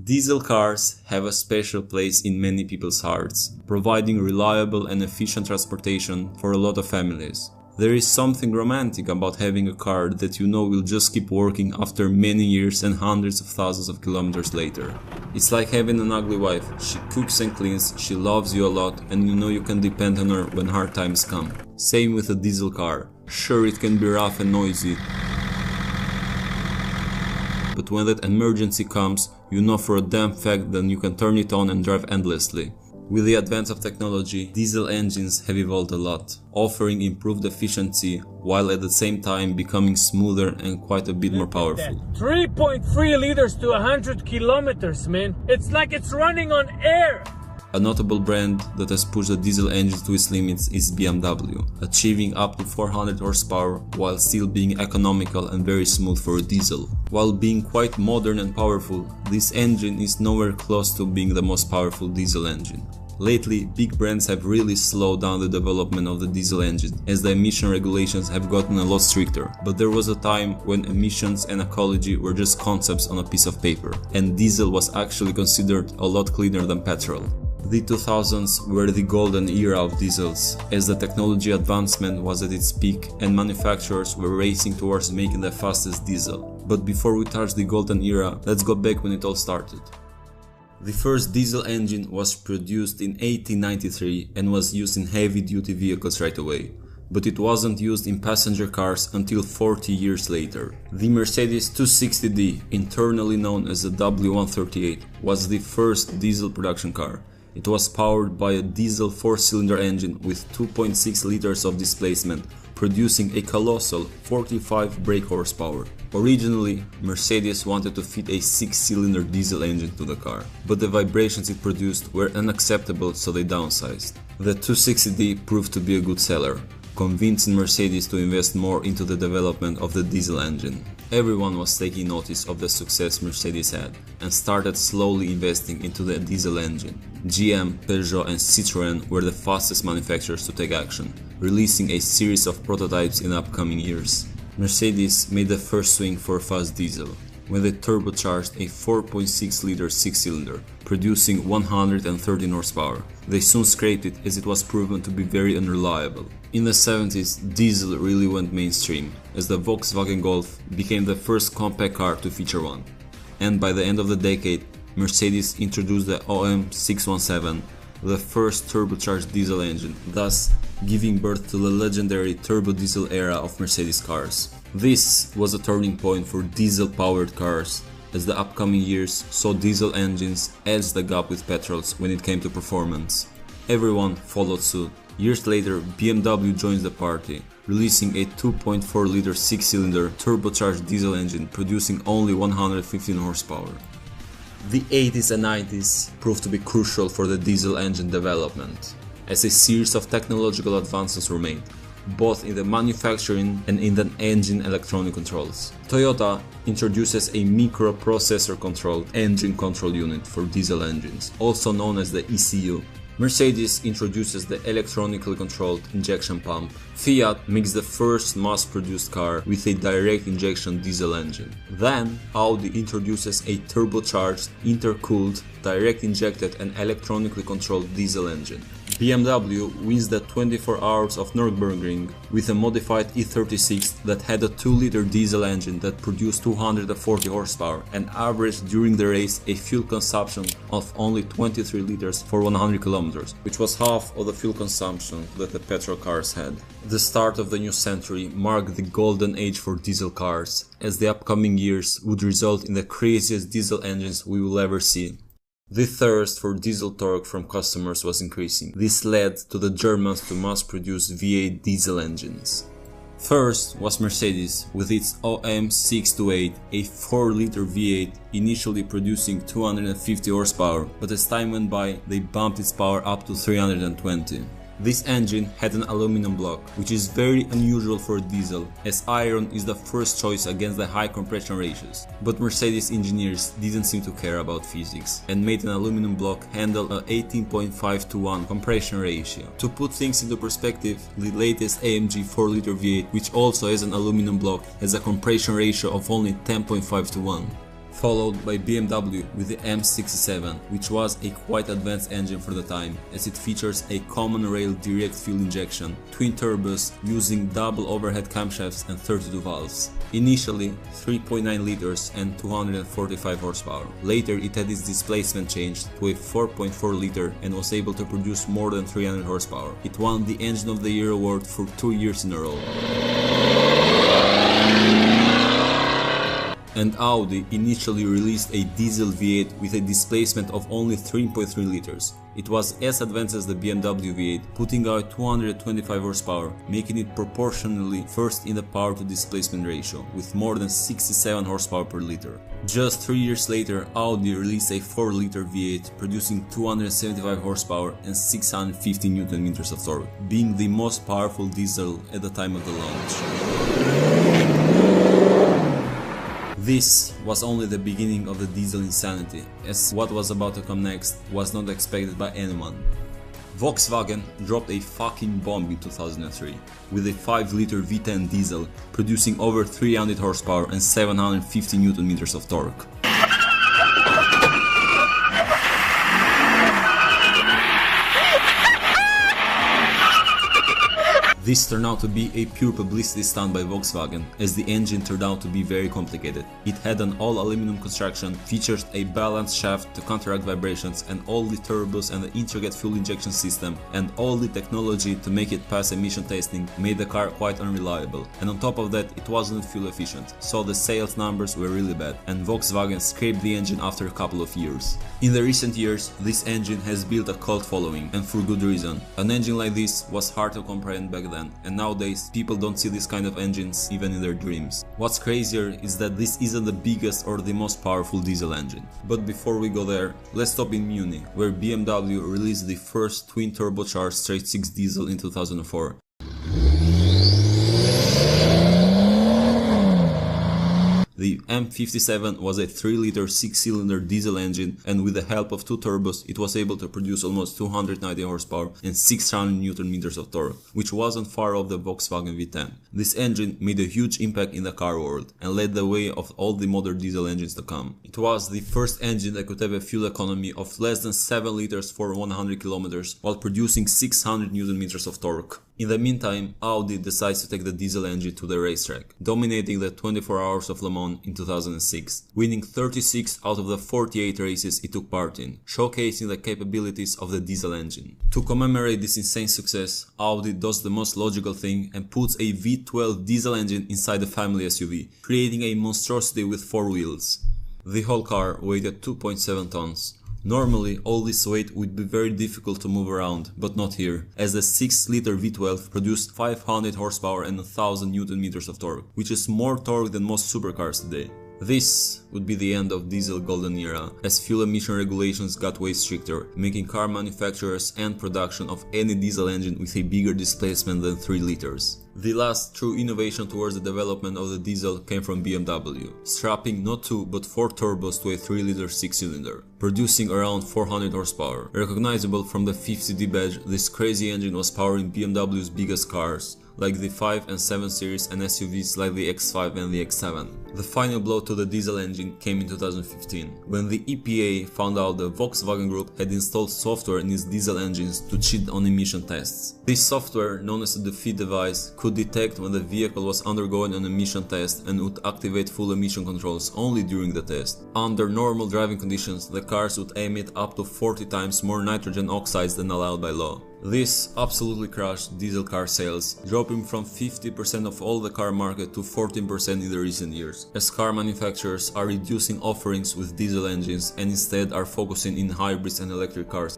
Diesel cars have a special place in many people's hearts, providing reliable and efficient transportation for a lot of families. There is something romantic about having a car that you know will just keep working after many years and hundreds of thousands of kilometers later. It's like having an ugly wife. She cooks and cleans, she loves you a lot, and you know you can depend on her when hard times come. Same with a diesel car. Sure, it can be rough and noisy, but when that emergency comes, you know for a damn fact that you can turn it on and drive endlessly. With the advance of technology, diesel engines have evolved a lot, offering improved efficiency while at the same time becoming smoother and quite a bit more powerful. 3.3 liters to 100 kilometers, man. It's like it's running on air. A notable brand that has pushed the diesel engine to its limits is BMW, achieving up to 400 horsepower while still being economical and very smooth for a diesel. While being quite modern and powerful, this engine is nowhere close to being the most powerful diesel engine. Lately, big brands have really slowed down the development of the diesel engine, as the emission regulations have gotten a lot stricter. But there was a time when emissions and ecology were just concepts on a piece of paper, and diesel was actually considered a lot cleaner than petrol. The 2000s were the golden era of diesels, as the technology advancement was at its peak and manufacturers were racing towards making the fastest diesel. But before we touch the golden era, let's go back when it all started. The first diesel engine was produced in 1893 and was used in heavy-duty vehicles right away, but it wasn't used in passenger cars until 40 years later. The Mercedes 260D, internally known as the W138, was the first diesel production car. It was powered by a diesel 4-cylinder engine with 2.6 liters of displacement, producing a colossal 45 brake horsepower. Originally, Mercedes wanted to fit a 6-cylinder diesel engine to the car, but the vibrations it produced were unacceptable, so they downsized. The 260D proved to be a good seller, convincing Mercedes to invest more into the development of the diesel engine. Everyone was taking notice of the success Mercedes had and started slowly investing into the diesel engine. GM, Peugeot and Citroën were the fastest manufacturers to take action, releasing a series of prototypes in the upcoming years. Mercedes made the first swing for a fast diesel, when they turbocharged a 4.6-liter 6-cylinder, producing 113 horsepower. They soon scrapped it as it was proven to be very unreliable. In the 70s, diesel really went mainstream, as the Volkswagen Golf became the first compact car to feature one. And by the end of the decade, Mercedes introduced the OM617, the first turbocharged diesel engine, thus giving birth to the legendary turbo diesel era of Mercedes cars. This was a turning point for diesel-powered cars, as the upcoming years saw diesel engines edge the gap with petrols when it came to performance. Everyone followed suit. Years later, BMW joins the party, releasing a 2.4-liter 6-cylinder turbocharged diesel engine producing only 115 horsepower. The 80s and 90s proved to be crucial for the diesel engine development, as a series of technological advances were made, both in the manufacturing and in the engine electronic controls. Toyota introduces a microprocessor-controlled engine control unit for diesel engines, also known as the ECU. Mercedes introduces the electronically controlled injection pump. Fiat makes the first mass-produced car with a direct injection diesel engine. Then Audi introduces a turbocharged, intercooled, direct injected and electronically controlled diesel engine. BMW wins the 24 Hours of Nürburgring with a modified E36 that had a 2-liter diesel engine that produced 240 horsepower and averaged during the race a fuel consumption of only 23 liters for 100 kilometers, which was half of the fuel consumption that the petrol cars had. The start of the new century marked the golden age for diesel cars, as the upcoming years would result in the craziest diesel engines we will ever see. The thirst for diesel torque from customers was increasing. This led to the Germans to mass-produce V8 diesel engines. First was Mercedes with its OM628, a 4-liter V8 initially producing 250 horsepower, but as time went by they bumped its power up to 320. This engine had an aluminum block, which is very unusual for a diesel, as iron is the first choice against the high compression ratios. But Mercedes engineers didn't seem to care about physics and made an aluminum block handle a 18.5:1 compression ratio. To put things into perspective, the latest AMG 4-liter V8, which also has an aluminum block, has a compression ratio of only 10.5:1. followed by BMW with the M67, which was a quite advanced engine for the time, as it features a common rail direct fuel injection, twin turbos using double overhead camshafts and 32 valves. Initially 3.9 liters and 245 horsepower. Later it had its displacement changed to a 4.4 liter and was able to produce more than 300 horsepower. It won the Engine of the Year award for 2 years in a row. And Audi initially released a diesel V8 with a displacement of only 3.3 liters. It was as advanced as the BMW V8, putting out 225 horsepower, making it proportionally first in the power to displacement ratio, with more than 67 horsepower per liter. Just 3 years later, Audi released a 4-liter V8, producing 275 horsepower and 650 Nm of torque, being the most powerful diesel at the time of the launch. This was only the beginning of the diesel insanity, as what was about to come next was not expected by anyone. Volkswagen dropped a fucking bomb in 2003, with a 5-liter V10 diesel producing over 300 horsepower and 750 Nm of torque. This turned out to be a pure publicity stunt by Volkswagen, as the engine turned out to be very complicated. It had an all-aluminum construction, featured a balanced shaft to counteract vibrations, and all the turbos and the intricate fuel injection system, and all the technology to make it pass emission testing made the car quite unreliable. And on top of that, it wasn't fuel efficient, so the sales numbers were really bad, and Volkswagen scrapped the engine after a couple of years. In the recent years, this engine has built a cult following, and for good reason. An engine like this was hard to comprehend back then. And nowadays people don't see this kind of engines even in their dreams. What's crazier is that this isn't the biggest or the most powerful diesel engine. But before we go there, let's stop in Munich, where BMW released the first twin turbocharged straight-six diesel in 2004. The M57 was a 3-liter 6-cylinder diesel engine, and with the help of 2 turbos it was able to produce almost 290 horsepower and 600 Nm of torque, which wasn't far off the Volkswagen V10. This engine made a huge impact in the car world and led the way of all the modern diesel engines to come. It was the first engine that could have a fuel economy of less than 7 liters for 100 km while producing 600 Nm of torque. In the meantime, Audi decides to take the diesel engine to the racetrack, dominating the 24 Hours of Le Mans in 2006, winning 36 out of the 48 races it took part in, showcasing the capabilities of the diesel engine. To commemorate this insane success, Audi does the most logical thing and puts a V12 diesel engine inside the family SUV, creating a monstrosity with 4 wheels. The whole car weighed 2.7 tons. Normally, all this weight would be very difficult to move around, but not here, as the 6-liter V12 produced 500 horsepower and 1000 Nm of torque, which is more torque than most supercars today. This would be the end of diesel golden era, as fuel emission regulations got way stricter, making car manufacturers end production of any diesel engine with a bigger displacement than 3 liters. The last true innovation towards the development of the diesel came from BMW, strapping not 2 but 4 turbos to a 3-liter 6-cylinder, producing around 400 horsepower. Recognizable from the 50D badge, this crazy engine was powering BMW's biggest cars, like the 5 and 7 series, and SUVs like the X5 and the X7. The final blow to the diesel engine came in 2015, when the EPA found out the Volkswagen Group had installed software in its diesel engines to cheat on emission tests. This software, known as the defeat device, could detect when the vehicle was undergoing an emission test and would activate full emission controls only during the test. Under normal driving conditions, the cars would emit up to 40 times more nitrogen oxides than allowed by law. This absolutely crushed diesel car sales, dropping from 50% of all the car market to 14% in the recent years, as car manufacturers are reducing offerings with diesel engines and instead are focusing in hybrids and electric cars.